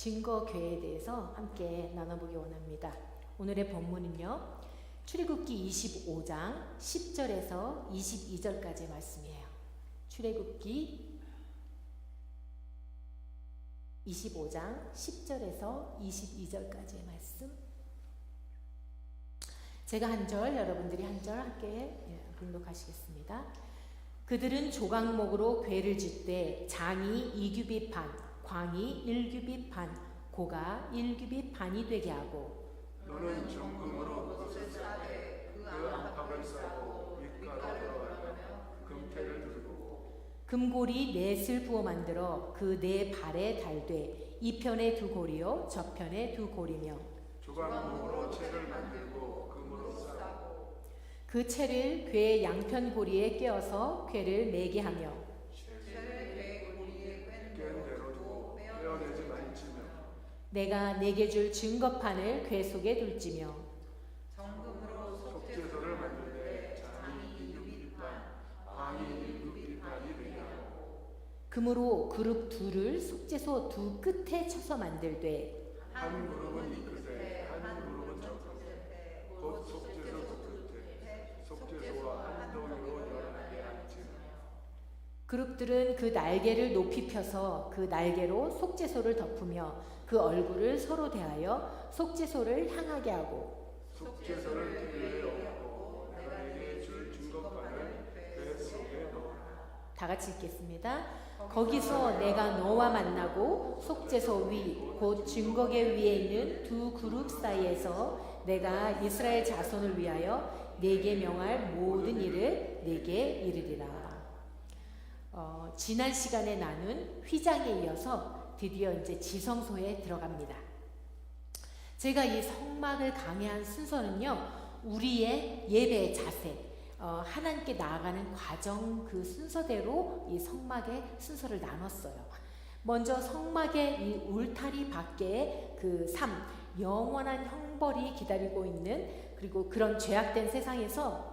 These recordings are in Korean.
증거교회에 대해서 함께 나눠보기 원합니다. 오늘의 본문은요, 출애굽기 25장 10절에서 22절까지의 말씀이에요. 출애굽기 25장 10절에서 22절까지의 말씀. 제가 한 절, 여러분들이 한 절 함께 봉독하시겠습니다. 그들은 조각목으로 궤를 짓되 장이 2규빗 반, 광이 1규빗 반, 고가 1규빗 반이 되게 하고 너는 정금으로 그것을 싸되 그 안팎을 싸고 윗가로 들어가며 금태를 들고 금고리 넷을 부어 만들어 그 네 발에 달되 이편에 두 고리요 저편에 두 고리며 조각목으로 채를 만들고 금으로 싸고 그 채를 궤 양편 고리에 꿰어서 궤를 매게 하며 채를 궤 고리에 꿰는 대로 두고 떼어내지 말지며 내가 내게 줄 증거판을 궤 속에 둘지며 정금으로 속죄소를 만들되 장이 2규빗 반, 광이 1규빗 반이 되게 하고 금으로 그룹 둘을 속죄소 두 끝에 쳐서 만들되 한 그룹은 이 끝에 한 그룹은 저 끝에 곧 속죄소 그 끝에 속죄소와 한 덩이로 연하게 앉으며 그룹들은 그 날개를 높이 펴서 그 날개로 속죄소를 덮으며 그 얼굴을 서로 대하여 속죄소를 향하게 하고 속죄소를 뒤에 엎고 내가 내게 줄 증거판을 궤 속에 넣어라. 다 같이 읽겠습니다. 거기서 내가 너와 만나고 속죄소 위 곧 증거궤 위에 있는 두 그룹 사이에서 내가 이스라엘 자손을 위하여 내게 명할 모든 일을 내게 이르리라. 지난 시간에 나눈 휘장에 이어서 드디어 이제 지성소에 들어갑니다. 제가 이 성막을 강해한 순서는요, 우리의 예배의 자세, 하나님께 나아가는 과정 그 순서대로 이 성막의 순서를 나눴어요. 먼저 성막의 이 울타리 밖에 그 삶, 영원한 형벌이 기다리고 있는, 그리고 그런 죄악된 세상에서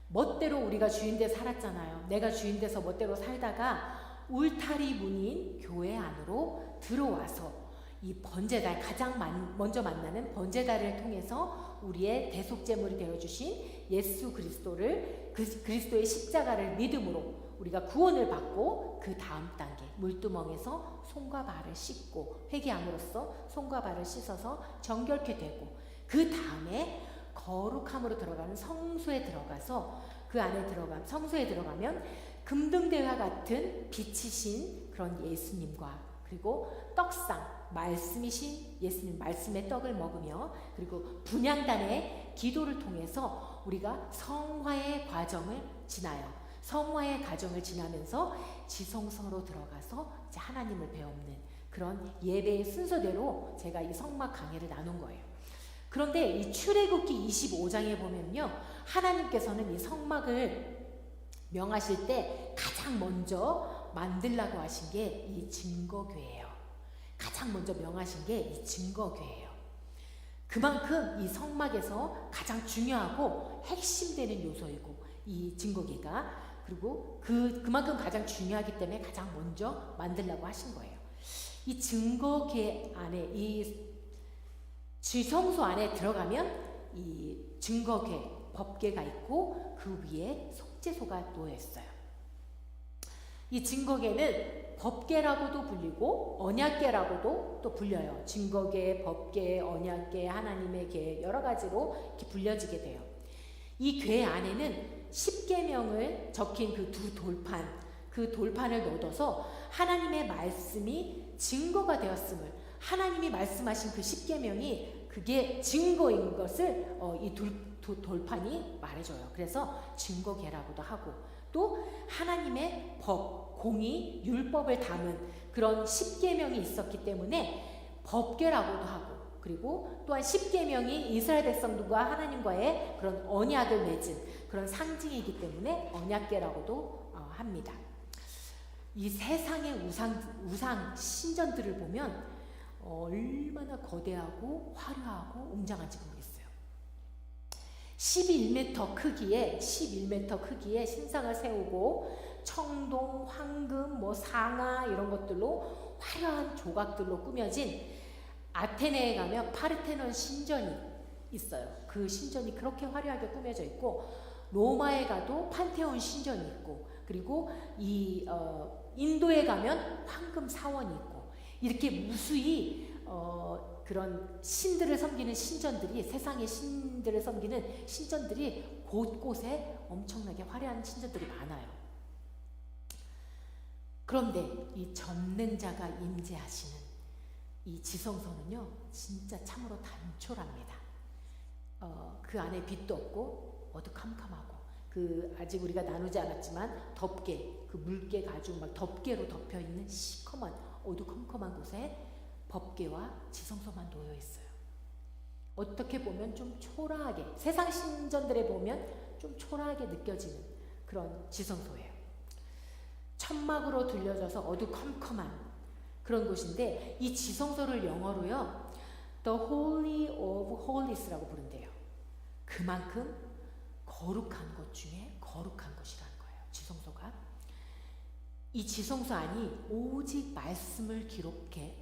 멋대로 우리가 주인돼 살았잖아요. 내가 주인돼서 멋대로 살다가 울타리 문인 교회 안으로 들어와서 이 번제달, 가장 먼저 만나는 번제달을 통해서 우리의 대속제물이 되어주신 예수 그리스도를, 그리스도의 십자가를 믿음으로 우리가 구원을 받고 그 다음 단계 물두멍에서 손과 발을 씻고 회개함으로써 손과 발을 씻어서 정결케 되고 그 다음에 거룩함으로 들어가는 성소에 들어가서 그 안에 성소에 들어가면 금등대와 같은 빛이신 그런 예수님과 그리고 떡상, 말씀이신 예수님 말씀의 떡을 먹으며 그리고 분향단의 기도를 통해서 우리가 성화의 과정을 지나요. 성화의 과정을 지나면서 지성소로 들어가서 이제 하나님을 배우는 그런 예배의 순서대로 제가 이 성막 강해를 나눈 거예요. 그런데 이 출애굽기 25장에 보면요, 하나님께서는 이 성막을 명하실 때 가장 먼저 만들라고 하신 게 이 증거궤예요. 가장 먼저 명하신 게 이 증거궤예요. 그만큼 이 성막에서 가장 중요하고 핵심되는 요소이고 이 증거궤가 그리고 그만큼 가장 중요하기 때문에 가장 먼저 만들라고 하신 거예요. 이 증거궤 안에 이 지성소 안에 들어가면 이 증거궤, 법궤가 있고 그 위에 속죄소가 놓여 있어요. 이 증거궤는 법궤라고도 불리고 언약궤라고도 또 불려요. 증거궤, 법궤, 언약궤, 하나님의 궤 여러 가지로 이렇게 불려지게 돼요. 이 궤 안에는 십계명을 적힌 그 두 돌판, 그 돌판을 넣어서 하나님의 말씀이 증거가 되었음을, 하나님이 말씀하신 그 십계명이 그게 증거인 것을 이 돌판이 말해줘요. 그래서 증거궤라고도 하고 또 하나님의 법, 공의, 율법을 담은 그런 십계명이 있었기 때문에 법궤라고도 하고 그리고 또한 십계명이 이스라엘 백성들과 하나님과의 그런 언약을 맺은 그런 상징이기 때문에 언약궤라고도 합니다. 이 세상의 우상 신전들을 보면 얼마나 거대하고 화려하고 웅장한지 모르겠어요. 11m 크기의 신상을 세우고 청동, 황금, 뭐 상아 이런 것들로 화려한 조각들로 꾸며진 아테네에 가면 파르테논 신전이 있어요. 그 신전이 그렇게 화려하게 꾸며져 있고 로마에 가도 판테온 신전이 있고 그리고 이 인도에 가면 황금 사원이 있고 이렇게 무수히 그런 신들을 섬기는 신전들이 세상의 신들을 섬기는 신전들이 곳곳에 엄청나게 화려한 신전들이 많아요. 그런데 이 전능자가 임재하시는 이 지성소는요 진짜 참으로 단촐합니다. 그 안에 빛도 없고 어두컴컴하고 그 아직 우리가 나누지 않았지만 덮개 그 물개가 아주 막 덮개로 덮여 있는 시커먼 어두컴컴한 곳에 법궤와 지성소만 놓여 있어요. 어떻게 보면 좀 초라하게 세상 신전들에 보면 좀 초라하게 느껴지는 그런 지성소예요. 천막으로 둘려져서 어두컴컴한 그런 곳인데 이 지성소를 영어로요 The Holy of Holies라고 부른대요. 그만큼 거룩한 것 중에 거룩한 것이라는 거예요. 지성소가. 이 지성소 안이 오직 말씀을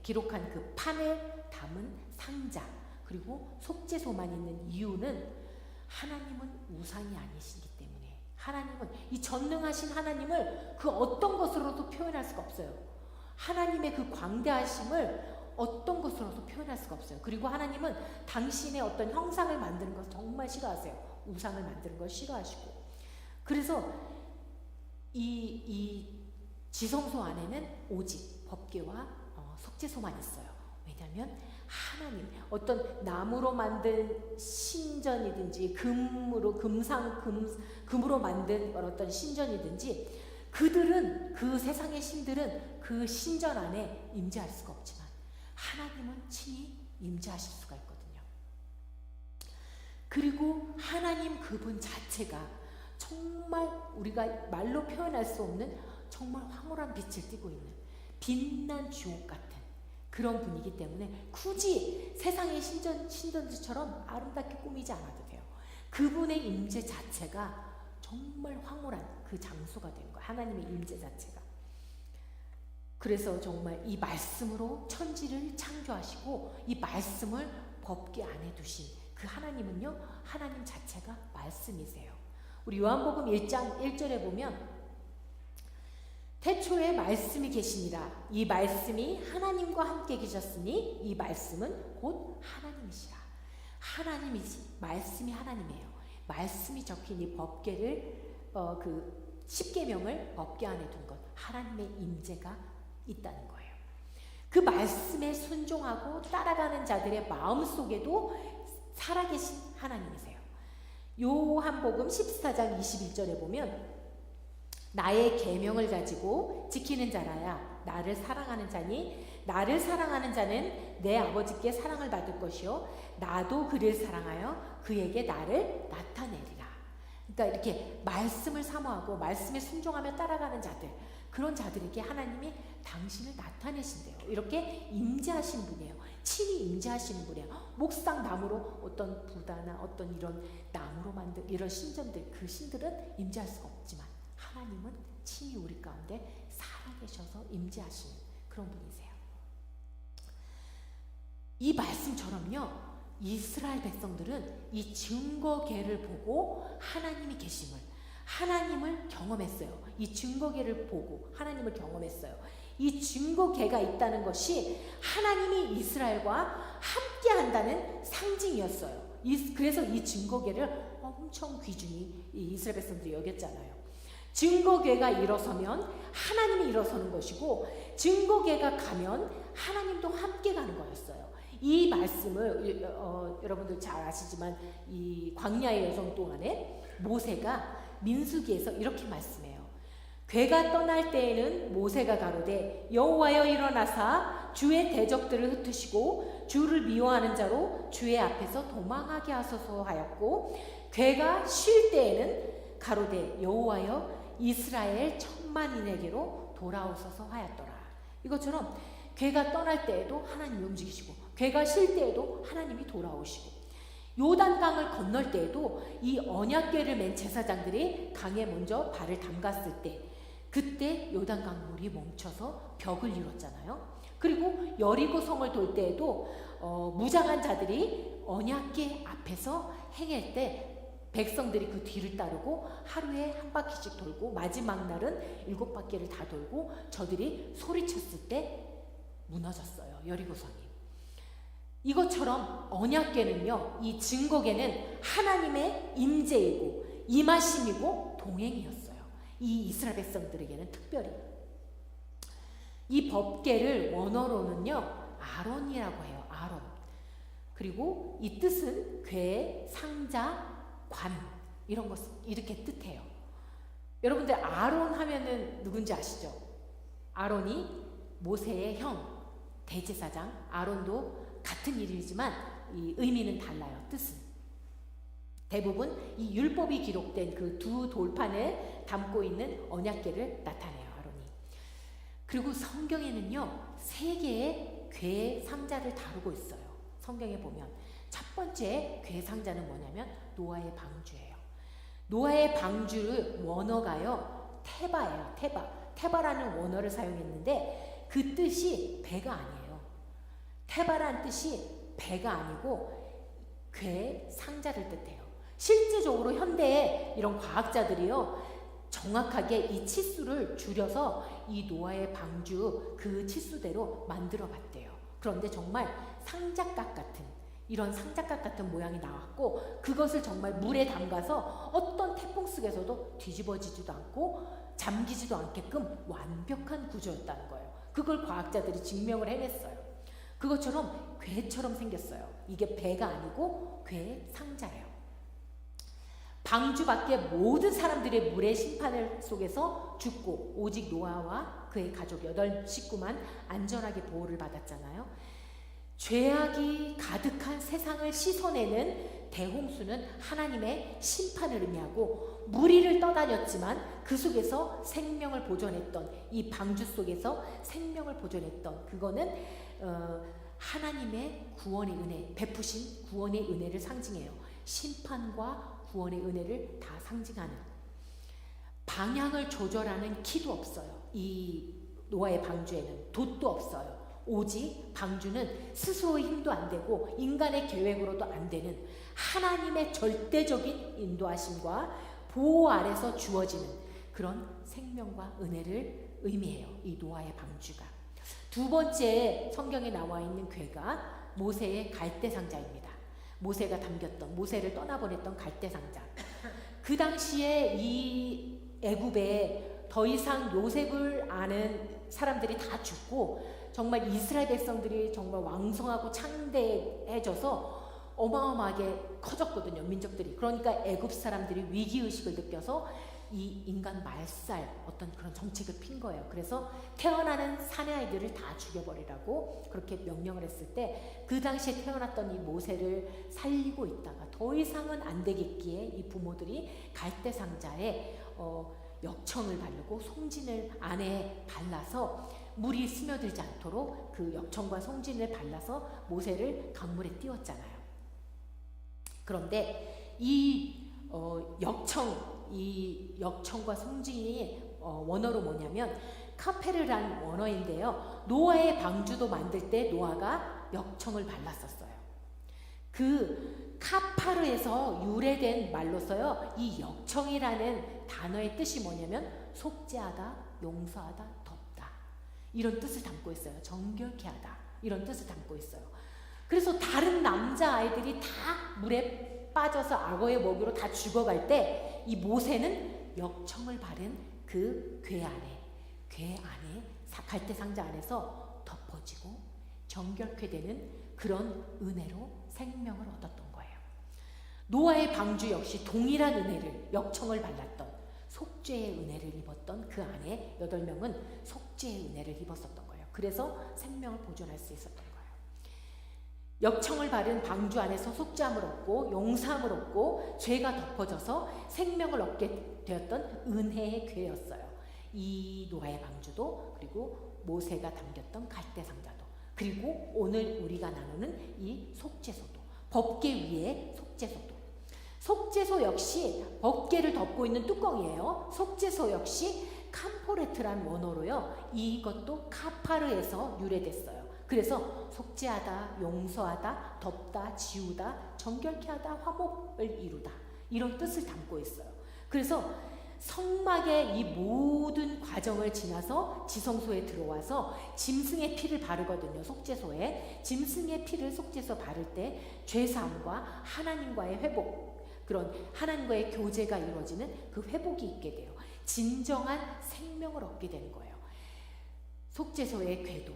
기록한 그 판에 담은 상자 그리고 속죄소만 있는 이유는 하나님은 우상이 아니시기 때문에 하나님은 이 전능하신 하나님을 그 어떤 것으로도 표현할 수가 없어요. 하나님의 그 광대하심을 어떤 것으로도 표현할 수가 없어요. 그리고 하나님은 당신의 어떤 형상을 만드는 것 정말 싫어하세요. 우상을 만드는 걸 싫어하시고 그래서 이 지성소 안에는 오직 법궤와 속죄소만 있어요. 왜냐하면 하나님 어떤 나무로 만든 신전이든지 금으로 만든 어떤 신전이든지 그들은 그 세상의 신들은 그 신전 안에 임재할 수가 없지만 하나님은 친히 임재하실 수가 있거든요. 그리고 하나님 그분 자체가 정말 우리가 말로 표현할 수 없는 정말 황홀한 빛을 띠고 있는 빛난 주옥 같은 그런 분이기 때문에 굳이 세상의 신전들처럼 아름답게 꾸미지 않아도 돼요. 그분의 임재 자체가 정말 황홀한 그 장소가 된 거예요. 하나님의 임재 자체가. 그래서 정말 이 말씀으로 천지를 창조하시고 이 말씀을 법궤 안에 두신 그 하나님은요 하나님 자체가 말씀이세요. 우리 요한복음 1장 1절에 보면 태초에 말씀이 계시니라 이 말씀이 하나님과 함께 계셨으니 이 말씀은 곧 하나님이시라. 하나님이지 말씀이 하나님이에요. 말씀이 적힌 이 법궤를 그 십계명을 법궤 안에 둔 것 하나님의 임재가 있다는 거예요. 그 말씀에 순종하고 따라가는 자들의 마음속에도 살아계신 하나님이세요. 요한복음 14장 21절에 보면 나의 계명을 가지고 지키는 자라야 나를 사랑하는 자니 나를 사랑하는 자는 내 아버지께 사랑을 받을 것이요 나도 그를 사랑하여 그에게 나를 나타내리라. 그러니까 이렇게 말씀을 사모하고 말씀에 순종하며 따라가는 자들 그런 자들에게 하나님이 당신을 나타내신대요. 이렇게 임재하신 분이에요. 친히 임재하시는 분이에요. 목상 나무로 어떤 부다나 어떤 이런 나무로 만든 이런 신전들 그 신들은 임재할 수가 없지만 하나님은 친히 우리 가운데 살아계셔서 임재하시는 그런 분이세요. 이 말씀처럼요 이스라엘 백성들은 이 증거궤를 보고 하나님이 계심을 하나님을 경험했어요. 이 증거궤를 보고 하나님을 경험했어요. 이 증거궤가 있다는 것이 하나님이 이스라엘과 함께 한다는 상징이었어요. 그래서 이 증거궤를 엄청 귀중히 이 이스라엘 백성들이 여겼잖아요. 증거궤가 일어서면 하나님이 일어서는 것이고 증거궤가 가면 하나님도 함께 가는 거였어요. 이 말씀을 여러분들 잘 아시지만 이 광야의 여정 동안에 모세가 민수기에서 이렇게 말씀해요. 궤가 떠날 때에는 모세가 가로되 여호와여 일어나사 주의 대적들을 흩으시고 주를 미워하는 자로 주의 앞에서 도망하게 하소서 하였고 궤가 쉴 때에는 가로되 여호와여 이스라엘 천만인에게로 돌아오소서 하였더라. 이것처럼 궤가 떠날 때에도 하나님이 움직이시고 궤가 쉴 때에도 하나님이 돌아오시고 요단강을 건널 때에도 이 언약궤를 맨 제사장들이 강에 먼저 발을 담갔을 때 그때 요단강 물이 멈춰서 벽을 이뤘잖아요. 그리고 여리고 성을 돌 때에도 무장한 자들이 언약궤 앞에서 행할 때 백성들이 그 뒤를 따르고 하루에 한 바퀴씩 돌고 마지막 날은 7바퀴를 다 돌고 저들이 소리쳤을 때 무너졌어요. 여리고성이. 이것처럼 언약궤는요, 이 증거궤는 하나님의 임재이고 임하심이고 동행이었어요. 이 이스라엘 백성들에게는 특별히. 이 법궤를 원어로는요 아론이라고 해요. 아론. 그리고 이 뜻은 궤, 상자, 관 이런 것 이렇게 뜻해요. 여러분들 아론 하면은 누군지 아시죠? 아론이 모세의 형, 대제사장. 아론도 같은 이름이지만 이 의미는 달라요. 뜻은. 대부분 이 율법이 기록된 그 두 돌판을 담고 있는 언약궤를 나타내요. 아론이. 그리고 성경에는요 3개의 궤 상자를 다루고 있어요. 성경에 보면 첫 번째 궤 상자는 뭐냐면 노아의 방주예요. 노아의 방주를 원어가요 테바예요. 테바라는 원어를 사용했는데 그 뜻이 배가 아니에요. 테바라는 뜻이 배가 아니고 궤 상자를 뜻해요. 실제적으로 현대에 이런 과학자들이요 정확하게 이 치수를 줄여서 이 노아의 방주 그 치수대로 만들어 봤대요. 그런데 정말 상자각 같은 이런 상자각 같은 모양이 나왔고 그것을 정말 물에 담가서 어떤 태풍 속에서도 뒤집어지지도 않고 잠기지도 않게끔 완벽한 구조였다는 거예요. 그걸 과학자들이 증명을 해냈어요. 그것처럼 궤처럼 생겼어요. 이게 배가 아니고 궤 상자예요. 방주 밖에 모든 사람들의 물의 심판 속에서 죽고 오직 노아와 그의 가족 8식구만 안전하게 보호를 받았잖아요. 죄악이 가득한 세상을 씻어내는 대홍수는 하나님의 심판을 의미하고 무리를 떠다녔지만 그 속에서 생명을 보존했던 이 방주 속에서 생명을 보존했던 그거는 하나님의 구원의 은혜, 베푸신 구원의 은혜를 상징해요. 심판과 구원의 은혜를 다 상징하는. 방향을 조절하는 키도 없어요. 이 노아의 방주에는 돛도 없어요. 오직 방주는 스스로의 힘도 안 되고 인간의 계획으로도 안 되는 하나님의 절대적인 인도하심과 보호 아래서 주어지는 그런 생명과 은혜를 의미해요. 이 노아의 방주가. 두 번째 성경에 나와 있는 궤가 모세의 갈대상자입니다. 모세가 담겼던, 모세를 떠나보냈던 갈대상자. 그 당시에 이 애굽에 더 이상 요셉을 아는 사람들이 다 죽고 정말 이스라엘 백성들이 정말 왕성하고 창대해져서 어마어마하게 커졌거든요. 민족들이. 그러니까 애굽 사람들이 위기의식을 느껴서 이 인간 말살 어떤 그런 정책을 핀 거예요. 그래서 태어나는 사내아이들을 다 죽여버리라고 그렇게 명령을 했을 때 그 당시에 태어났던 이 모세를 살리고 있다가 더 이상은 안 되겠기에 이 부모들이 갈대상자에 역청을 바르고 송진을 안에 발라서 물이 스며들지 않도록 그 역청과 송진을 발라서 모세를 강물에 띄웠잖아요. 그런데 이 역청과 송진이 원어로 뭐냐면 카페르란 원어인데요. 노아의 방주도 만들 때 노아가 역청을 발랐었어요. 그 카파르에서 유래된 말로서요. 이 역청이라는 단어의 뜻이 뭐냐면 속죄하다, 용서하다, 덮다. 이런 뜻을 담고 있어요. 정결케 하다. 이런 뜻을 담고 있어요. 그래서 다른 남자아이들이 다 물에 빠져서 악어의 먹이로 다 죽어갈 때 이 모세는 역청을 바른 그 궤 안에 갈대상자 안에서 덮어지고 정결케 되는 그런 은혜로 생명을 얻었던 거예요. 노아의 방주 역시 동일한 은혜를 역청을 발랐던 속죄의 은혜를 입었던 그 안에 8명은 속죄의 은혜를 입었었던 거예요. 그래서 생명을 보존할 수 있었던 거예요. 역청을 바른 방주 안에서 속죄함을 얻고 용서함을 얻고 죄가 덮어져서 생명을 얻게 되었던 은혜의 궤였어요. 이 노아의 방주도 그리고 모세가 담겼던 갈대상자도 그리고 오늘 우리가 나누는 이 속죄소도 법궤 위에 속죄소 역시 법궤를 덮고 있는 뚜껑이에요. 속죄소 역시 캄포레트란 원어로요. 이것도 카파르에서 유래됐어요. 그래서 속죄하다, 용서하다, 덮다, 지우다, 정결케 하다, 화목을 이루다, 이런 뜻을 담고 있어요. 그래서 성막의 이 모든 과정을 지나서 지성소에 들어와서 짐승의 피를 바르거든요. 속죄소에 짐승의 피를 속죄소 바를 때 죄사함과 하나님과의 회복, 그런 하나님과의 교제가 이루어지는 그 회복이 있게 돼요. 진정한 생명을 얻게 되는 거예요. 속죄소의 궤도,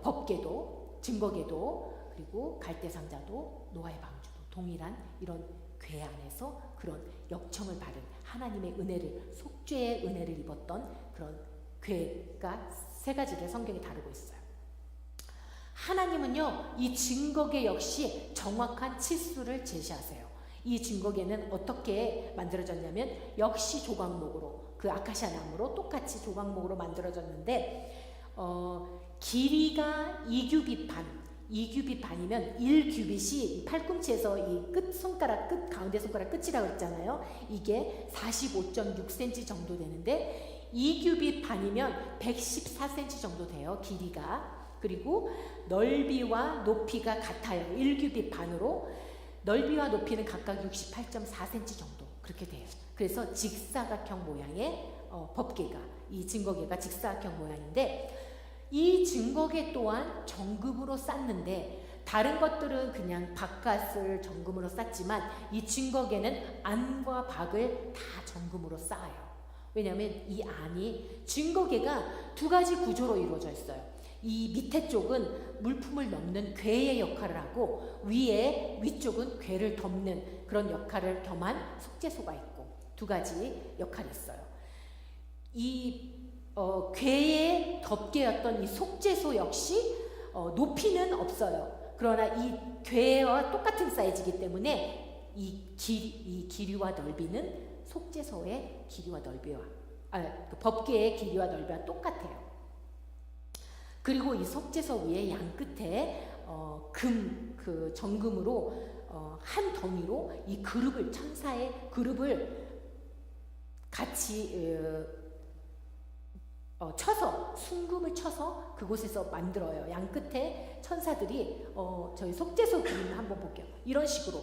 법궤도, 증거궤도, 그리고 갈대상자도, 노아의 방주도 동일한 이런 궤 안에서 그런 역청을 바른 하나님의 은혜를, 속죄의 은혜를 입었던 그런 궤가 세 가지를 성경에 다루고 있어요. 하나님은요, 이 증거궤 역시 정확한 치수를 제시하세요. 이 증거궤는 어떻게 만들어졌냐면 역시 조각목으로, 그 아카시아 나무로 똑같이 조각목으로 만들어졌는데 길이가 2규빗 반, 2규빗 반이면 1규빗이 팔꿈치에서 이 끝 손가락 끝, 가운데 손가락 끝이라고 했잖아요. 이게 45.6cm 정도 되는데 2규빗 반이면 114cm 정도 돼요, 길이가. 그리고 넓이와 높이가 같아요. 1규빗 반으로 넓이와 높이는 각각 68.4cm 정도 그렇게 돼요. 그래서 직사각형 모양의 법궤가, 이 증거궤가 직사각형 모양인데, 이 증거궤 또한 정금으로 쌓는데, 다른 것들은 그냥 바깥을 정금으로 쌓지만 이 증거궤는 안과 밖을 다 정금으로 쌓아요. 왜냐하면 이 안이, 증거궤가 두 가지 구조로 이루어져 있어요. 이 밑에 쪽은 물품을 넣는 궤의 역할을 하고, 위쪽은 궤를 덮는 그런 역할을 겸한 속죄소가 있고, 두 가지 역할이 있어요. 이 궤의 덮개였던 이 속죄소 역시 높이는 없어요. 그러나 이 궤와 똑같은 사이즈이기 때문에 이 길이와 넓이는 속죄소의 길이와 넓이와 법궤의 길이와 넓이와 똑같아요. 그리고 이 속죄소 위에 양 끝에 그 정금으로 한 덩이로 이 그룹을, 천사의 그룹을 같이 쳐서, 순금을 쳐서 그곳에서 만들어요. 양 끝에 천사들이 저희 속죄소 그림을 한번 볼게요. 이런 식으로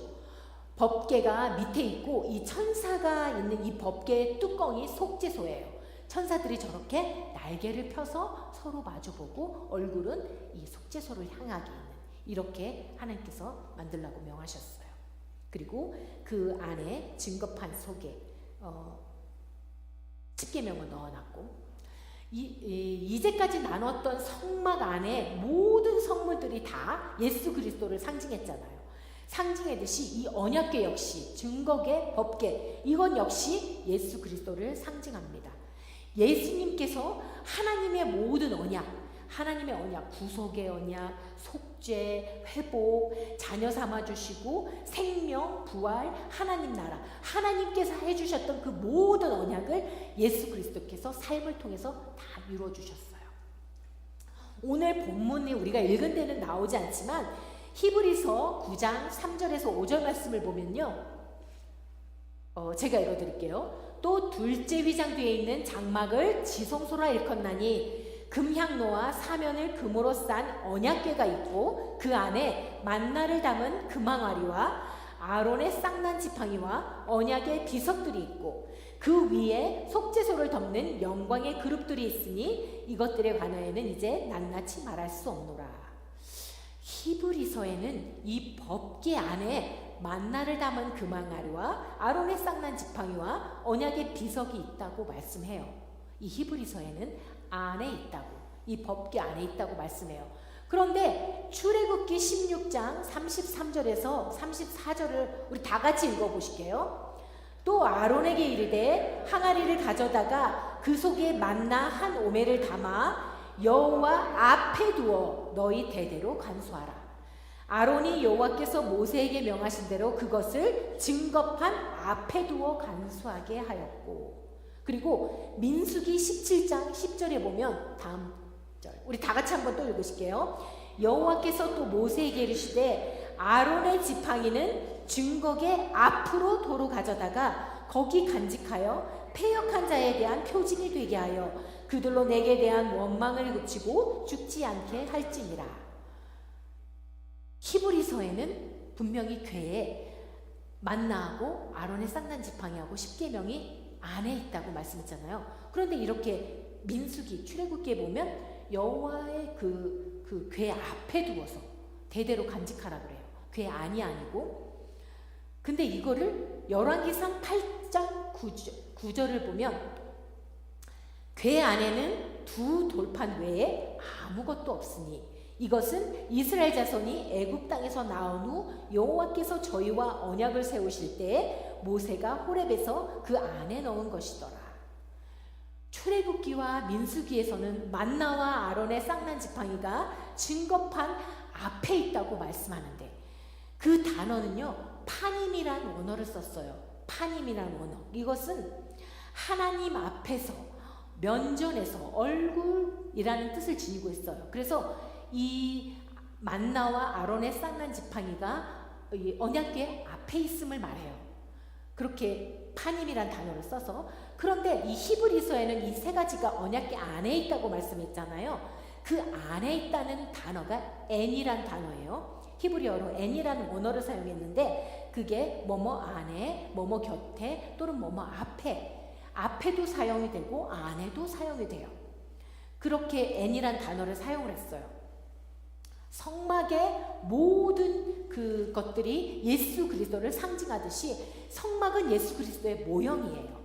법궤가 밑에 있고 이 천사가 있는 이 법궤의 뚜껑이 속죄소예요. 천사들이 저렇게 날개를 펴서 서로 마주보고 얼굴은 이 속죄소를 향하게 있는, 이렇게 하나님께서 만들라고 명하셨어요. 그리고 그 안에 증거판 속에 십계명을 넣어놨고, 이제까지 나눴던 성막 안에 모든 성물들이 다 예수 그리스도를 상징했잖아요. 상징했듯이 이 언약궤 역시, 증거궤, 법궤, 이건 역시 예수 그리스도를 상징합니다. 예수님께서 하나님의 모든 언약, 하나님의 언약, 구속의 언약, 속죄, 회복, 자녀 삼아주시고 생명, 부활, 하나님 나라, 하나님께서 해주셨던 그 모든 언약을 예수 그리스도께서 삶을 통해서 다 이루어주셨어요. 오늘 본문이 우리가 읽은 데는 나오지 않지만 히브리서 9장 3절에서 5절 말씀을 보면요, 제가 읽어드릴게요. 또 둘째 휘장 뒤에 있는 장막을 지성소라 일컫나니 금향로와 사면을 금으로 싼 언약궤가 있고, 그 안에 만나를 담은 금항아리와 아론의 쌍난 지팡이와 언약의 비석들이 있고, 그 위에 속죄소를 덮는 영광의 그룹들이 있으니 이것들에 관하여는 이제 낱낱이 말할 수 없노라. 히브리서에는 이 법궤 안에 만나를 담은 금항아리와 아론의 쌍난 지팡이와 언약의 비석이 있다고 말씀해요. 이 히브리서에는 안에 있다고, 이 법궤 안에 있다고 말씀해요. 그런데 출애굽기 16장 33절에서 34절을 우리 다 같이 읽어보실게요. 또 아론에게 이르되 항아리를 가져다가 그 속에 만나 한 오멜을 담아 여호와 앞에 두어 너희 대대로 간수하라. 아론이 여호와께서 모세에게 명하신 대로 그것을 증거판 앞에 두어 간수하게 하였고, 그리고 민수기 17장 10절에 보면 다음 절, 우리 다 같이 한번 또 읽으실게요. 여호와께서 또 모세에게 이르시되 아론의 지팡이는 증거궤 앞으로 도로 가져다가 거기 간직하여 패역한 자에 대한 표징이 되게 하여 그들로 내게 대한 원망을 그치고 죽지 않게 할지니라. 히브리서에는 분명히 괴에 만나하고 아론의 쌍난 지팡이하고 십계명이 안에 있다고 말씀했잖아요. 그런데 이렇게 민수기 출애굽기에 보면 여호와의 그 괴 앞에 두어서 대대로 간직하라 그래요. 괴 안이 아니고. 근데 이거를 열왕기상 8장 9절을 보면 괴 안에는 두 돌판 외에 아무것도 없으니 이것은 이스라엘 자손이 애굽 땅에서 나온 후 여호와께서 저희와 언약을 세우실 때에 모세가 호렙에서 그 안에 넣은 것이더라. 출애굽기와 민수기에서는 만나와 아론의 쌍난 지팡이가 증거판 앞에 있다고 말씀하는데 그 단어는요 파님이란 원어를 썼어요. 파님이란 원어. 이것은 하나님 앞에서 면전에서 얼굴이라는 뜻을 지니고 있어요. 그래서 이 만나와 아론의 쌍난 지팡이가 언약궤 앞에 있음을 말해요. 그렇게 파님이란 단어를 써서. 그런데 이 히브리서에는 이 세 가지가 언약궤 안에 있다고 말씀했잖아요. 그 안에 있다는 단어가 엔이란 단어예요. 히브리어로 엔이라는 원어를 사용했는데 그게 뭐뭐 안에, 뭐뭐 곁에 또는 뭐뭐 앞에도 사용이 되고 안에도 사용이 돼요. 그렇게 엔이란 단어를 사용을 했어요. 성막의 모든 그것들이 예수 그리스도를 상징하듯이 성막은 예수 그리스도의 모형이에요.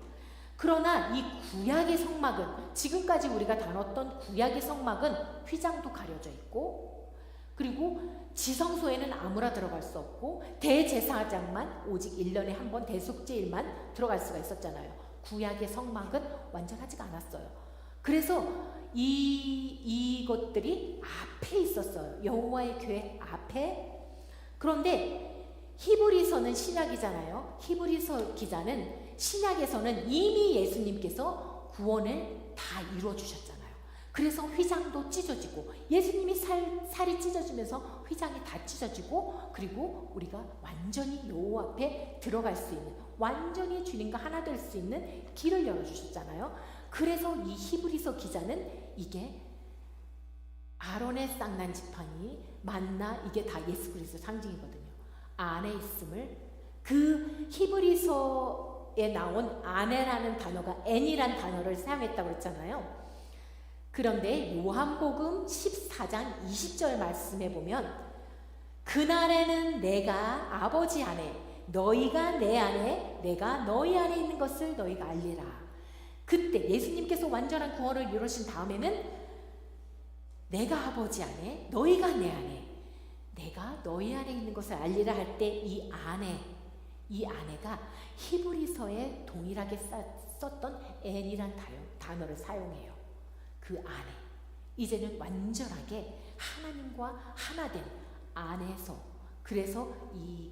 그러나 이 구약의 성막은 지금까지 우리가 다뤘던 구약의 성막은 휘장도 가려져 있고 그리고 지성소에는 아무나 들어갈 수 없고 대제사장만 오직 1년에 한 번 대속죄일만 들어갈 수가 있었잖아요. 구약의 성막은 완전하지가 않았어요. 그래서 이것들이 앞에 있었어요. 여호와의 궤 앞에. 그런데 히브리서는 신약이잖아요. 히브리서 기자는 신약에서는 이미 예수님께서 구원을 다 이루어 주셨잖아요. 그래서 휘장도 찢어지고 예수님이 살이 찢어지면서 휘장이 다 찢어지고 그리고 우리가 완전히 여호와 앞에 들어갈 수 있는 완전히 주님과 하나 될 수 있는 길을 열어주셨잖아요. 그래서 이 히브리서 기자는 이게 아론의 쌍난 지팡이 만나 이게 다 예수 그리스도 상징이거든요. 안에 있음을 그 히브리서에 나온 안에라는 단어가 엔이란 단어를 사용했다고 했잖아요. 그런데 요한복음 14장 20절 말씀에 보면 그날에는 내가 아버지 안에 너희가 내 안에 내가 너희 안에 있는 것을 너희가 알리라. 그때 예수님께서 완전한 구원을 이루신 다음에는 내가 아버지 안에 너희가 내 안에 내가 너희 안에 있는 것을 알리라 할 때 이 안에가 히브리서에 동일하게 썼던 엔이란 단어를 사용해요. 그 안에 이제는 완전하게 하나님과 하나된 안에서 그래서 이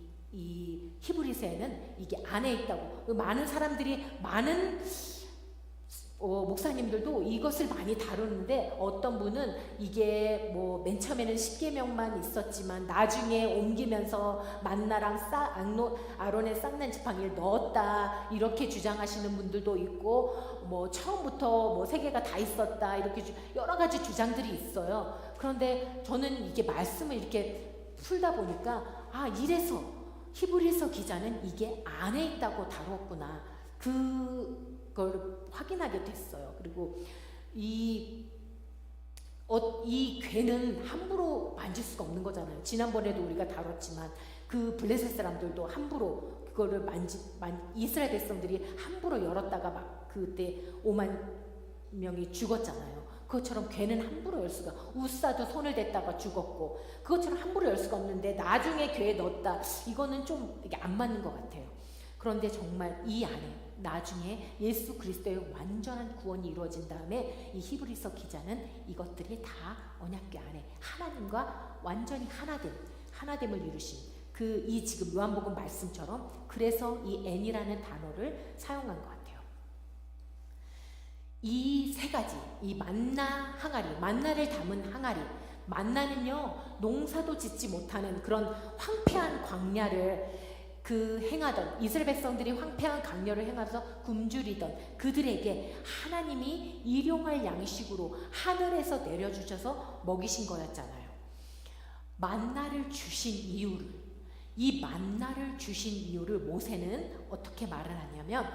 히브리서에는 이게 안에 있다고 많은 사람들이 많은 목사님들도 이것을 많이 다루는데 어떤 분은 이게 뭐 맨 처음에는 십계명만 있었지만 나중에 옮기면서 만나랑 아론의 쌍난 지팡이를 넣었다 이렇게 주장하시는 분들도 있고 뭐 처음부터 뭐 세 개가 다 있었다 이렇게 여러 가지 주장들이 있어요. 그런데 저는 이게 말씀을 이렇게 풀다 보니까 이래서 히브리서 기자는 이게 안에 있다고 다뤘구나. 그걸 확인하게 됐어요. 그리고 이 괴는 함부로 만질 수가 없는 거잖아요. 지난번에도 우리가 다뤘지만 그 블레셋 사람들도 함부로 그거를 이스라엘 백성들이 함부로 열었다가 막 그때 5만 명이 죽었잖아요. 그것처럼 괴는 함부로 열 수가 우사도 손을 댔다가 죽었고 그것처럼 함부로 열 수가 없는데 나중에 괴에 넣었다. 이거는 좀 이게 안 맞는 것 같아요. 그런데 정말 이 안에 나중에 예수 그리스도의 완전한 구원이 이루어진 다음에 이 히브리서 기자는 이것들이 다 언약궤 안에 하나님과 완전히 하나됨을 이루신 이 지금 요한복음 말씀처럼 그래서 이 엔이라는 단어를 사용한 것 같아요. 이 세 가지, 이 만나 항아리, 만나를 담은 항아리, 만나는요 농사도 짓지 못하는 그런 황폐한 광야를 그 행하던 이스라엘 백성들이 황폐한 강렬을 행하면서 굶주리던 그들에게 하나님이 일용할 양식으로 하늘에서 내려주셔서 먹이신 거였잖아요. 만나를 주신 이유를, 이 만나를 주신 이유를 모세는 어떻게 말을 하냐면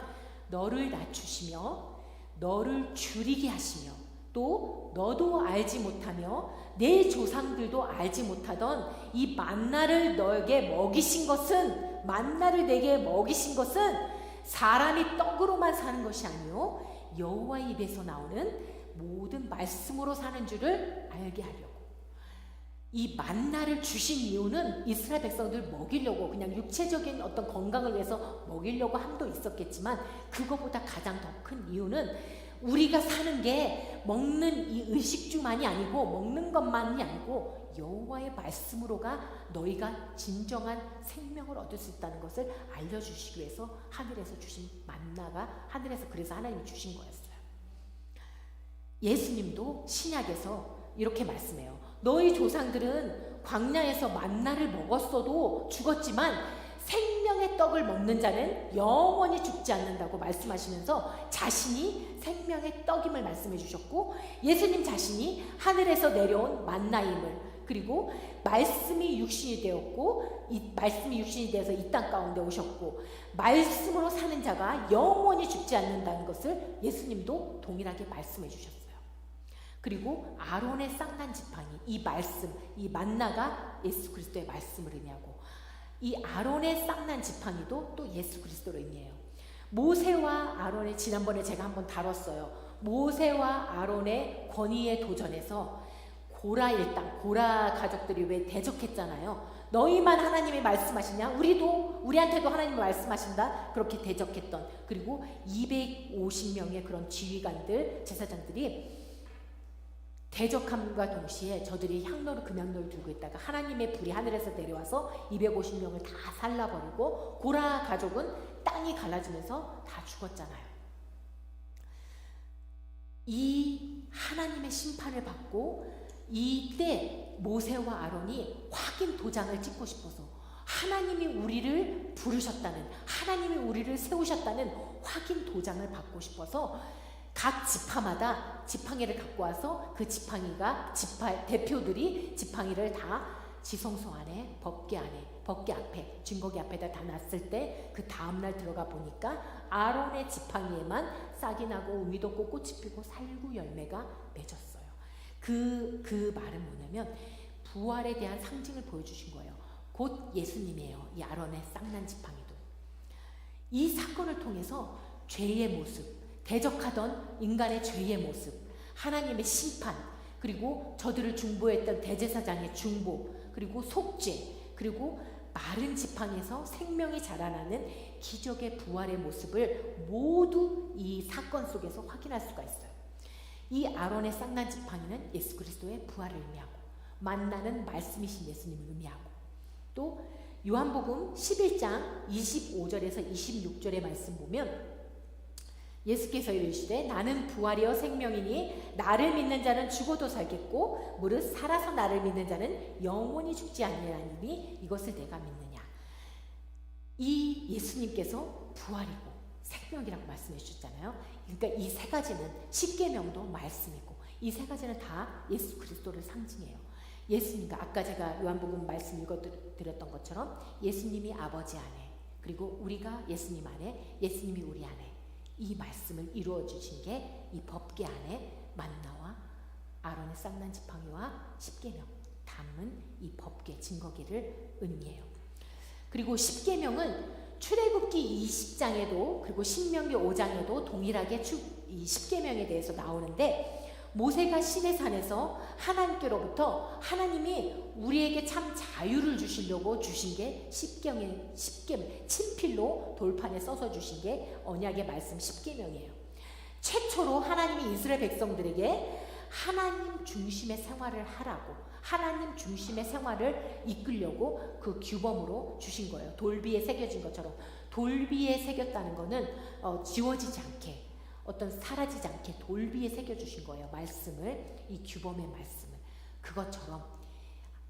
너를 낮추시며 너를 줄이게 하시며 또 너도 알지 못하며 내 조상들도 알지 못하던 이 만나를 너에게 먹이신 것은, 만나를 내게 먹이신 것은 사람이 떡으로만 사는 것이 아니요 여호와의 입에서 나오는 모든 말씀으로 사는 줄을 알게 하려고. 이 만나를 주신 이유는 이스라엘 백성들 먹이려고, 그냥 육체적인 어떤 건강을 위해서 먹이려고 함도 있었겠지만 그거보다 가장 더 큰 이유는 우리가 사는 게 먹는 이 의식주만이 아니고 먹는 것만이 아니고 여호와의 말씀으로가 너희가 진정한 생명을 얻을 수 있다는 것을 알려주시기 위해서 하늘에서 주신 만나가, 하늘에서 그래서 하나님이 주신 거였어요. 예수님도 신약에서 이렇게 말씀해요. 너희 조상들은 광야에서 만나를 먹었어도 죽었지만 생명의 떡을 먹는 자는 영원히 죽지 않는다고 말씀하시면서 자신이 생명의 떡임을 말씀해 주셨고, 예수님 자신이 하늘에서 내려온 만나임을, 그리고 말씀이 육신이 되었고 이 말씀이 육신이 되어서 이 땅 가운데 오셨고 말씀으로 사는 자가 영원히 죽지 않는다는 것을 예수님도 동일하게 말씀해 주셨어요. 그리고 아론의 쌍난 지팡이, 이 말씀, 이 만나가 예수 그리스도의 말씀을 의미하고 이 아론의 쌍난 지팡이도 또 예수 그리스도를 의미해요. 모세와 아론의, 지난번에 제가 한번 다뤘어요. 모세와 아론의 권위의 도전에서 고라 일당, 고라 가족들이 왜 대적했잖아요. 너희만 하나님이 말씀하시냐? 우리한테도 하나님이 말씀하신다. 그렇게 대적했던, 그리고 250명의 그런 지휘관들, 제사장들이 대적함과 동시에 저들이 향로를 금향로를 들고 있다가 하나님의 불이 하늘에서 내려와서 250명을 다 살라버리고 고라 가족은 땅이 갈라지면서 다 죽었잖아요. 이 하나님의 심판을 받고 이때 모세와 아론이 확인 도장을 찍고 싶어서 하나님이 우리를 부르셨다는, 하나님이 우리를 세우셨다는 확인 도장을 받고 싶어서 각 지파마다 지팡이를 갖고 와서 그 지팡이가 대표들이 지팡이를 다 지성소 안에, 법궤 앞에, 증거궤 앞에다 다 놨을 때 그 다음날 들어가 보니까 아론의 지팡이에만 싹이 나고 우미도 꽂고 꽃이 피고 살구 열매가 맺었어요. 그 말은 뭐냐면 부활에 대한 상징을 보여주신 거예요. 곧 예수님이에요. 이 아론의 쌍난 지팡이도. 이 사건을 통해서 죄의 모습, 대적하던 인간의 죄의 모습, 하나님의 심판, 그리고 저들을 중보했던 대제사장의 중보, 그리고 속죄, 그리고 마른 지팡이에서 생명이 자라나는 기적의 부활의 모습을 모두 이 사건 속에서 확인할 수가 있어요. 이 아론의 쌍난 지팡이는 예수 그리스도의 부활을 의미하고, 만나는 말씀이신 예수님을 의미하고, 또 요한복음 11장 25절에서 26절의 말씀 보면 예수께서 이르시되 나는 부활이요 생명이니 나를 믿는 자는 죽어도 살겠고 무릇 살아서 나를 믿는 자는 영원히 죽지 아니하리니 이것을 내가 믿느냐. 이 예수님께서 부활이고 생명이라고 말씀해 주셨잖아요. 그러니까 이 세 가지는 십계명도 말씀이고 이 세 가지는 다 예수 그리스도를 상징해요. 예수님과 아까 제가 요한복음 말씀 읽어드렸던 것처럼 예수님이 아버지 안에, 그리고 우리가 예수님 안에, 예수님이 우리 안에, 이 말씀을 이루어 주신 게 이 법궤 안에 만나와 아론의 쌍난 지팡이와 십계명 담은 이 법궤, 증거궤를 의미해요. 그리고 십계명은 출애굽기 20장에도 그리고 신명기 5장에도 동일하게 이 십계명에 대해서 나오는데, 모세가 시내산에서 하나님께로부터 하나님이 우리에게 참 자유를 주시려고 주신 게 십계명, 친필로 돌판에 써서 주신 게 언약의 말씀 십계명이에요. 최초로 하나님이 이스라엘 백성들에게 하나님 중심의 생활을 하라고, 하나님 중심의 생활을 이끌려고 그 규범으로 주신 거예요. 돌비에 새겨진 것처럼. 돌비에 새겼다는 거는 지워지지 않게, 어떤 사라지지 않게 돌비에 새겨주신 거예요. 말씀을, 이 규범의 말씀을. 그것처럼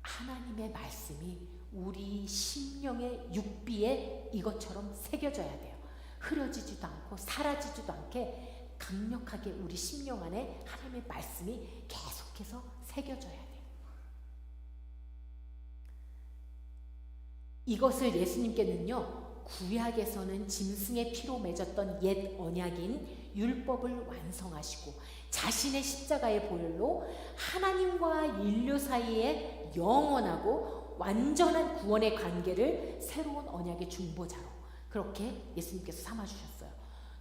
하나님의 말씀이 우리 심령의 육비에 이것처럼 새겨져야 돼요. 흐려지지도 않고 사라지지도 않게 강력하게 우리 심령 안에 하나님의 말씀이 계속해서 새겨져야 돼요. 이것을 예수님께는요, 구약에서는 짐승의 피로 맺었던 옛 언약인 율법을 완성하시고 자신의 십자가의 보혈로 하나님과 인류 사이에 영원하고 완전한 구원의 관계를 새로운 언약의 중보자로 그렇게 예수님께서 삼아주셨어요.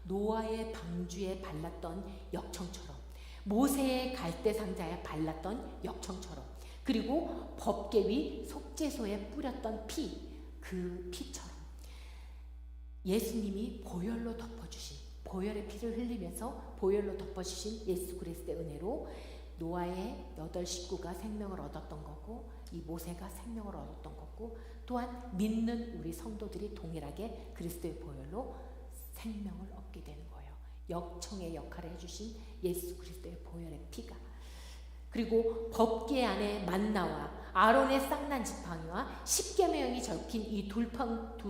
노아의 방주에 발랐던 역청처럼, 모세의 갈대 상자에 발랐던 역청처럼, 그리고 법궤 위 속죄소에 뿌렸던 피, 그 피처럼 예수님이 보혈로 덮어주신, 보혈의 피를 흘리면서 보혈로 덮어주신 예수 그리스도의 은혜로 노아의 8 식구가 생명을 얻었던 거고, 이 모세가 생명을 얻었던 거고, 또한 믿는 우리 성도들이 동일하게 그리스도의 보혈로 생명을 얻게 되는 거예요. 역청의 역할을 해주신 예수 그리스도의 보혈의 피가, 그리고 법궤 안에 만나와 아론의 쌍난 지팡이와 십계명이 적힌 이 두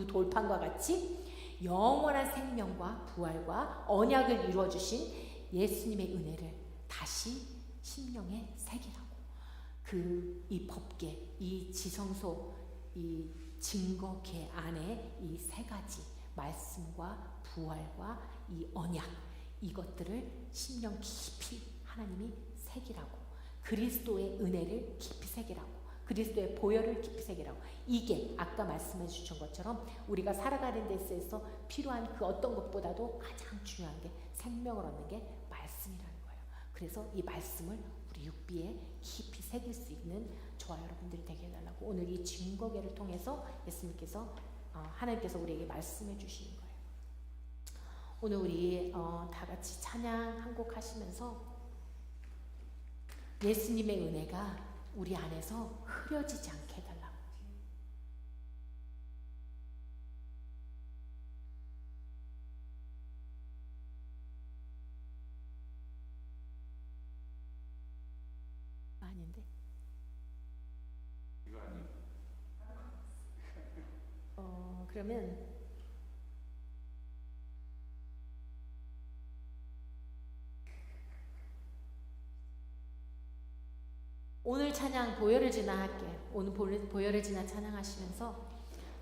돌판과 같이 영원한 생명과 부활과 언약을 이루어주신 예수님의 은혜를 다시 심령에 새기라고, 이 법궤, 이 지성소, 이 증거궤 안에 이 3가지 말씀과 부활과 이 언약, 이것들을 심령 깊이 하나님이 새기라고, 그리스도의 은혜를 깊이 새기라고, 그리스도의 보혈을 깊이 새기라고. 이게 아까 말씀해 주신 것처럼 우리가 살아가는 데 있어서 필요한 그 어떤 것보다도 가장 중요한 게 생명을 얻는 게 말씀이라는 거예요. 그래서 이 말씀을 우리 육비에 깊이 새길 수 있는 저와 여러분들이 되게 해달라고 오늘 이 증거궤를 통해서 예수님께서 하나님께서 우리에게 말씀해 주시는 거예요. 오늘 우리 다 같이 찬양 한 곡 하시면서 예수님의 은혜가 우리 안에서 흐려지지 않게 해달라고. 아닌데? 이거 아니에요. 그러면 오늘 찬양 보혈을 지나 할게요. 오늘 보혈을 지나 찬양하시면서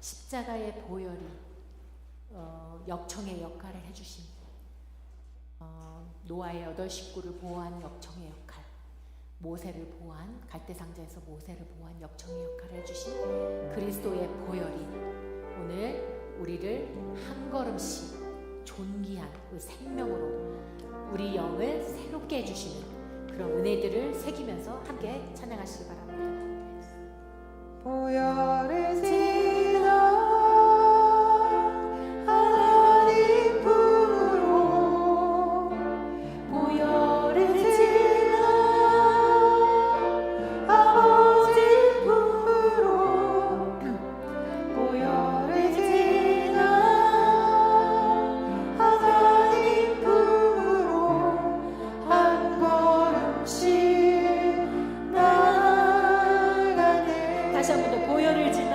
십자가의 보혈이 역청의 역할을 해주신, 노아의 8 식구를 보호한 역청의 역할, 모세를 보호한, 갈대상자에서 모세를 보호한 역청의 역할을 해주신 그리스도의 보혈이 오늘 우리를 한 걸음씩 존귀한 그 생명으로 우리 영을 새롭게 해주시는 그런 은혜들을 새기면서 함께 찬양하시기 바랍니다. 보혈을 지나 하나님 품으로, 보혈을 지나 아버지 품으로, 보혈을 지나 하나님 품으로 한 걸음씩 나아가네. 다시 한 번 더 보혈을 지나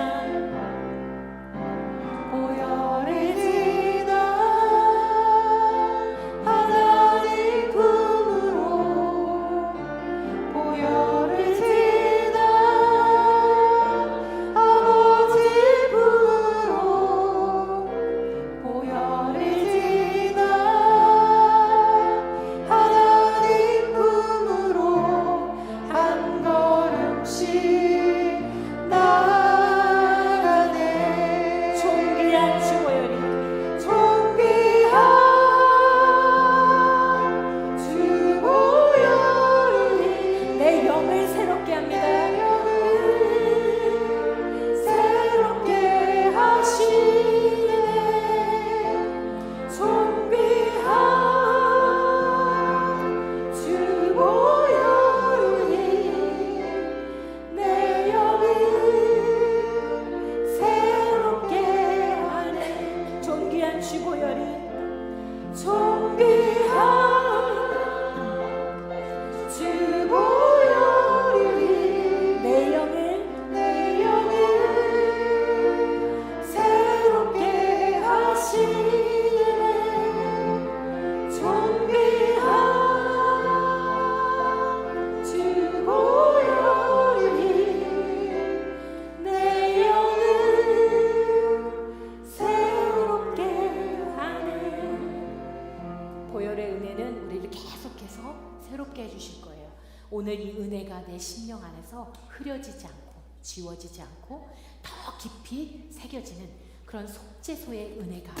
은혜가 내 심령 안에서 흐려지지 않고 지워지지 않고 더 깊이 새겨지는 그런 속죄소의 은혜가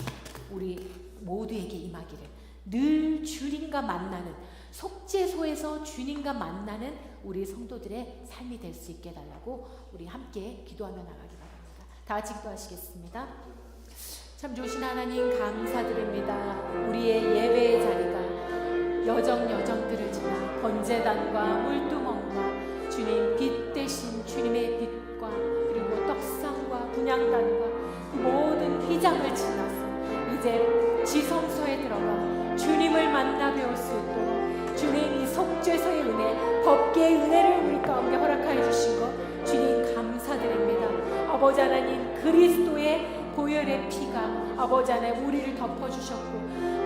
우리 모두에게 임하기를, 늘 주님과 만나는, 속죄소에서 주님과 만나는 우리 성도들의 삶이 될 수 있게 해달라고 우리 함께 기도하며 나가기 바랍니다. 다 같이 기도하시겠습니다. 참 좋으신 하나님 감사드립니다. 우리의 예배의 자리가 여정들을 지나 번제단과 물두멍과 주님 빛 대신 주님의 빛과 그리고 떡상과 분향단과 모든 휘장을 지나서 이제 지성소에 들어가 주님을 만나 배울 수 있도록 주님 이 속죄소의 은혜, 법계의 은혜를 우리 가운데 허락하여 주신 것 주님 감사드립니다. 아버지 하나님, 그리스도의 보혈의 피가 아버지 하나님 우리를 덮어주셨고,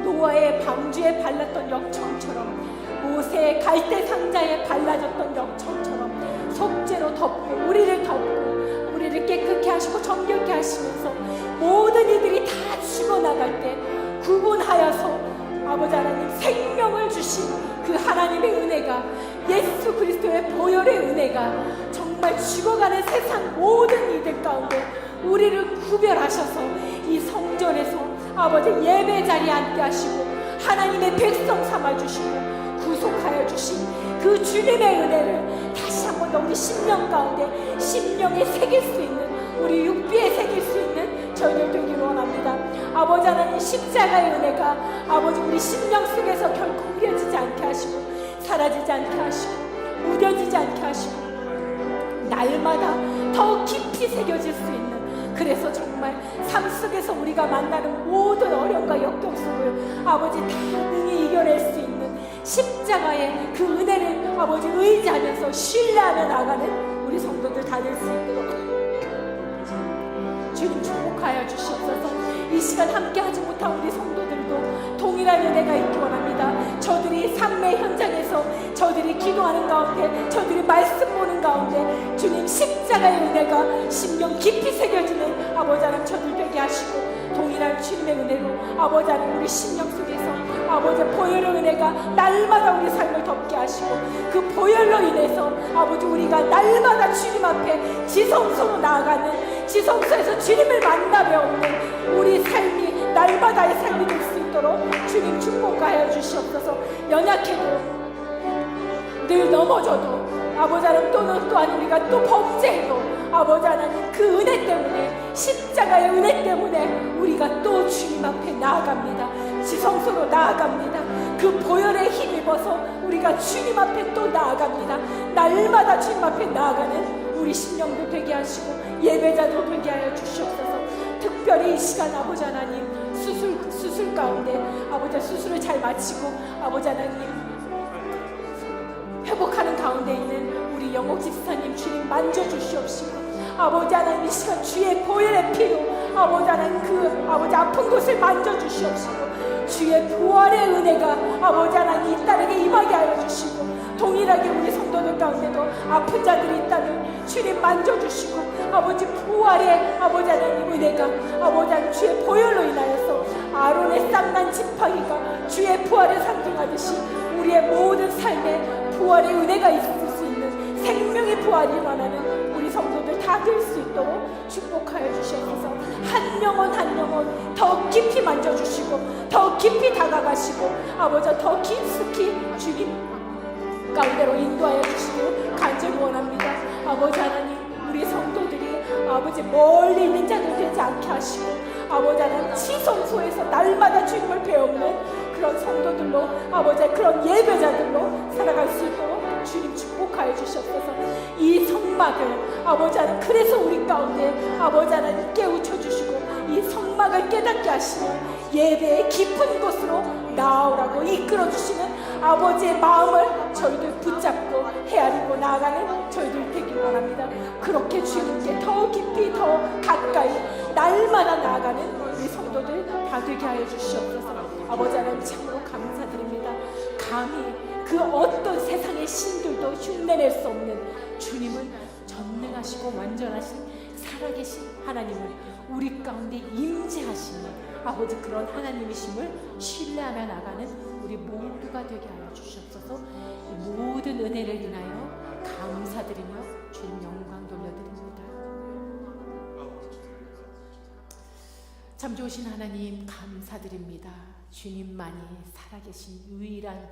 노아의 방주에 발랐던 역청처럼, 모세의 갈대 상자에 발라졌던 역청처럼 속죄로 덮고 우리를 덮고 우리를 깨끗게 하시고 정결케 하시면서 모든 이들이 다 죽어나갈 때 구분하여서 아버지 하나님 생명을 주신 그 하나님의 은혜가, 예수 그리스도의 보혈의 은혜가 정말 죽어가는 세상 모든 이들 가운데 우리를 구별하셔서 이 성전에서 아버지 예배 자리에 앉게 하시고 하나님의 백성 삼아주시고 구속하여 주신 그 주님의 은혜를 다시 한 번 더 우리 심령 가운데, 심령에 새길 수 있는, 우리 육비에 새길 수 있는 저희들 되기를 원합니다. 아버지 하나님, 십자가의 은혜가 아버지 우리 심령 속에서 결코 흐려지지 않게 하시고 사라지지 않게 하시고 무뎌지지 않게 하시고 날마다 더 깊이 새겨질 수 있는, 그래서 정말 삶 속에서 우리가 만나는 모든 어려움과 역경 속을 아버지 다 능히 이겨낼 수 있는 십자가의 그 은혜를 아버지 의지하면서 신뢰하며 나가는 우리 성도들 다 될 수 있도록 주님 축복하여 주시옵소서. 이 시간 함께하지 못한 우리 성도들도 동일한 은혜가 있기 원합니다. 저들이 삶의 현장에서 저들이 기도하는 가운데, 저들이 말씀 보는 가운데 주님 십자가의 은혜가 심령 깊이 새겨지는 아버지 하나님 저들 되게 하시고, 동일한 주님의 은혜로 아버지 하나님 우리 심령 속에서 아버지 보혈의 은혜가 날마다 우리 삶을 덮게 하시고, 그 보혈로 인해서 아버지 우리가 날마다 주님 앞에 지성소로 나아가는, 지성소에서 주님을 만나 배우는 우리 삶이 날마다의 삶이 될 수 있도록 주님 축복하여 주시옵소서. 연약해도 늘 넘어져도 아버지 하나님 또한 우리가 또 범죄해도 아버지 하나님 그 은혜 때문에, 십자가의 은혜 때문에 우리가 또 주님 앞에 나아갑니다. 지성소로 나아갑니다. 그 보혈에 힘입어서 우리가 주님 앞에 또 나아갑니다. 날마다 주님 앞에 나아가는 우리 심령들 되게 하시고 예배자들 되게 하여 주시옵소서. 특별히 이 시간 아버지 하나님 수술 가운데 아버지 수술을 잘 마치고 아버지 하나님 회복하는 가운데 있는 우리 영옥 집사님 주님 만져주시옵시고, 아버지 하나님 이 시간 주의 보혈의 피로 아버지 하나님 그 아버지 아픈 곳을 만져주시옵시고, 주의 부활의 은혜가 아버지 하나님 이 딸에게 임하게 하여 주시고, 동일하게 우리 성도들 가운데도 아픈 자들이 있다면 주님 만져주시고, 아버지 부활의 아버지 하나님 은혜가 아버지 하나님 주의 보혈로 인하여서 아론의 쌍난 지팡이가 주의 부활을 상징하듯이 우리의 모든 삶에 부활의 은혜가 있을 수 있는 생명의 부활이 일어나는 우리 성도들 다 될 수 있도록 축복하여 주시옵소서. 한 영혼 한 영혼 더 깊이 만져주시고 더 깊이 다가가시고 아버지 더 깊숙이 주님 가운데로 인도하여 주시길 간절히 원합니다. 아버지 하나님 우리 성도들이 아버지 멀리 있는 자들 되지 않게 하시고 아버지 하나님 지성소에서 날마다 주님을 배우는 그런 성도들로 아버지 그런 예배자들로 살아갈 수 있도록 주님 축복하여 주시옵소서. 이 성막을 아버지 하나님 그래서 우리 가운데 아버지 하나님 깨우쳐 주시고 이 성막을 깨닫게 하시며 예배의 깊은 곳으로 나오라고 이끌어 주시는 아버지의 마음을 저희들 붙잡고 헤아리고 나아가는 저희들 되길 원합니다. 그렇게 주님께 더 깊이 더 가까이 날마다 나아가는 우리 성도들 다 되게 하여 주시옵소서. 아버지 하나님 참으로 감사드립니다. 감히 그 어떤 세상의 신들도 흉내낼 수 없는 주님은 전능하시고 완전하신 살아계신 하나님을 우리 가운데 임재하시는 아버지 그런 하나님이심을 신뢰하며 나가는 우리 모두가 되게 하여 주시옵소서. 이 모든 은혜를 인하여 참 좋으신 하나님 감사드립니다. 주님만이 살아계신 유일한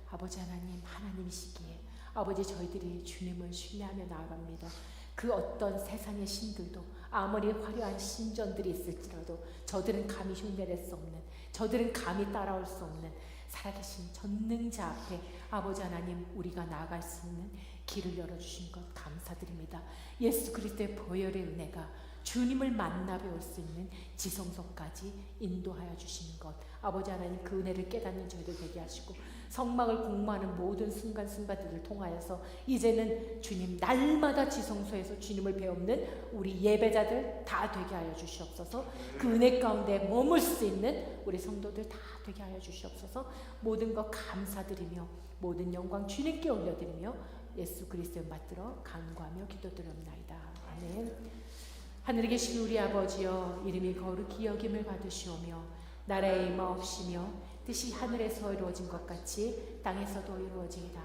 아버지 하나님이시기에 아버지 저희들이 주님을 신뢰하며 나아갑니다. 그 어떤 세상의 신들도 아무리 화려한 신전들이 있을지라도 저들은 감히 흉내낼 수 없는, 저들은 감히 따라올 수 없는 살아계신 전능자 앞에 아버지 하나님 우리가 나아갈 수 있는 길을 열어주신 것 감사드립니다. 예수 그리스도의 보혈의 은혜가 주님을 만나 배울 수 있는 지성소까지 인도하여 주시는 것 아버지 하나님 그 은혜를 깨닫는 저희들 되게 하시고 성막을 공모하는 모든 순간순간들을 통하여서 이제는 주님 날마다 지성소에서 주님을 배우는 우리 예배자들 다 되게 하여 주시옵소서. 그 은혜 가운데 머물 수 있는 우리 성도들 다 되게 하여 주시옵소서. 모든 것 감사드리며 모든 영광 주님께 올려드리며 예수 그리스도를 받들어 간구하며 기도드립나이다. 아멘. 하늘에 계신 우리 아버지여 이름이 거룩히 여김을 받으시오며 나라의 임하옵시며 뜻이 하늘에서 이루어진 것 같이 땅에서도 이루어지이다.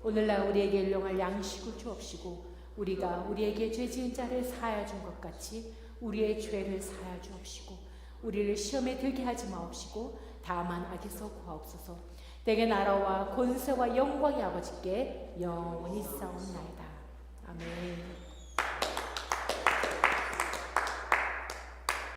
오늘날 우리에게 일용할 양식을 주옵시고 우리가 우리에게 죄 지은 자를 사하여 준 것 같이 우리의 죄를 사하여 주옵시고 우리를 시험에 들게 하지 마옵시고 다만 악에서 구하옵소서. 내게 나라와 권세와 영광이 아버지께 영원히 있사옵나이다. 아멘.